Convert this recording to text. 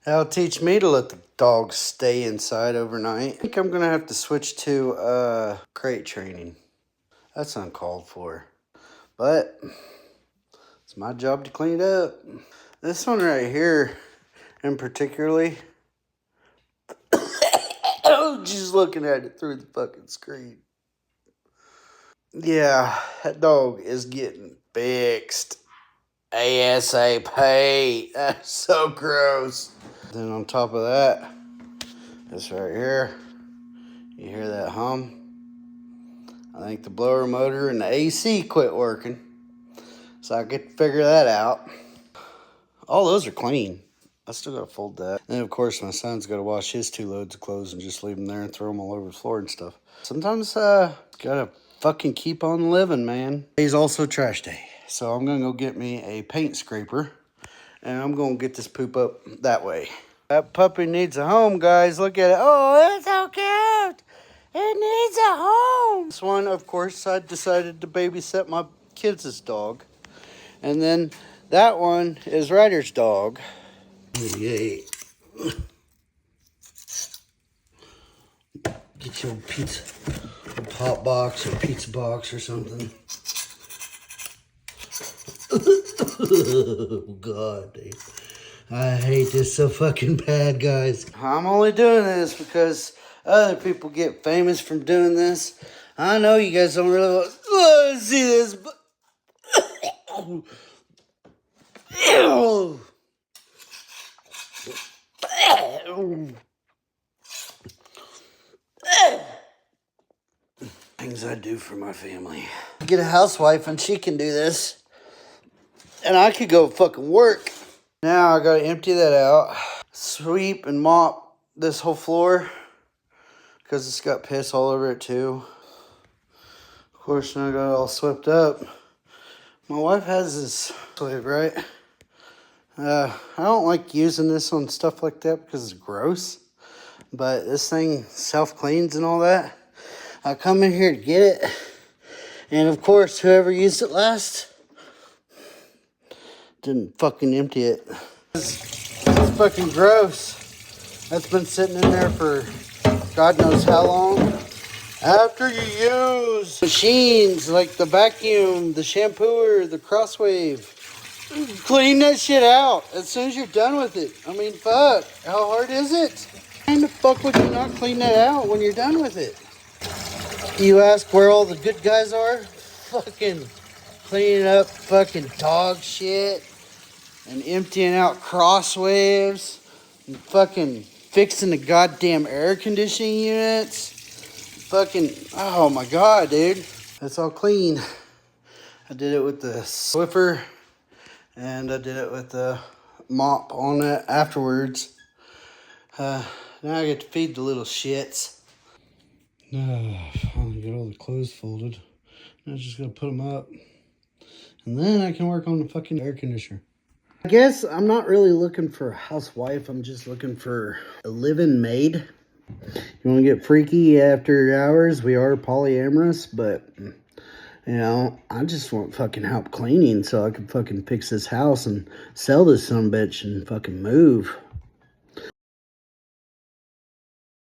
That'll teach me to let the dogs stay inside overnight. I think I'm gonna have to switch to crate training. That's uncalled for. But it's my job to clean it up. This one right here, in particularly, oh, just looking at it through the fucking screen. Yeah, that dog is getting fixed. ASAP. That's so gross. Then on top of that, this right here, you hear that hum? I think the blower motor and the AC quit working. So I get to figure that out. All those are clean. I still gotta fold that. And of course my son's gotta wash his 2 loads of clothes and just leave them there and throw them all over the floor and stuff. Sometimes gotta fucking keep on living, man. Today's also trash day. So I'm gonna go get me a paint scraper and I'm gonna get this poop up that way. That puppy needs a home, guys. Look at it. Oh, it's so cute. It needs a home. This one, of course, I decided to babysit my kids' dog. And then that one is Ryder's dog. Yay. Get your pizza, a pop box or pizza box or something. Oh, God, dude. I hate this so fucking bad, guys. I'm only doing this because other people get famous from doing this. I know you guys don't really want to see this, but... Ew. Things I do for my family. Get a housewife and she can do this. And I could go fucking work. Now I gotta empty that out. Sweep and mop this whole floor. Because it's got piss all over it too. Of course, now I got it all swept up. My wife has this slave, right? I don't like using this on stuff like that because it's gross. But this thing self-cleans and all that. I come in here to get it. And of course, whoever used it last didn't fucking empty it. It's fucking gross. That's been sitting in there for God knows how long. After you use machines like the vacuum, the shampooer, the crosswave, clean that shit out as soon as you're done with it. I mean, fuck, how hard is it? Why the fuck would you not clean that out when you're done with it? You ask where all the good guys are? Fucking cleaning up fucking dog shit and emptying out crosswaves and fucking fixing the goddamn air conditioning units. Fucking, oh my God, dude. That's all clean. I did it with the Swiffer and I did it with the mop on it afterwards. Now I get to feed the little shits. Finally got all the clothes folded. Now I just gotta put them up. And then I can work on the fucking air conditioner. I guess I'm not really looking for a housewife. I'm just looking for a live-in maid. You want to get freaky after hours? We are polyamorous, but, you know, I just want fucking help cleaning so I can fucking fix this house and sell this sumbitch and fucking move.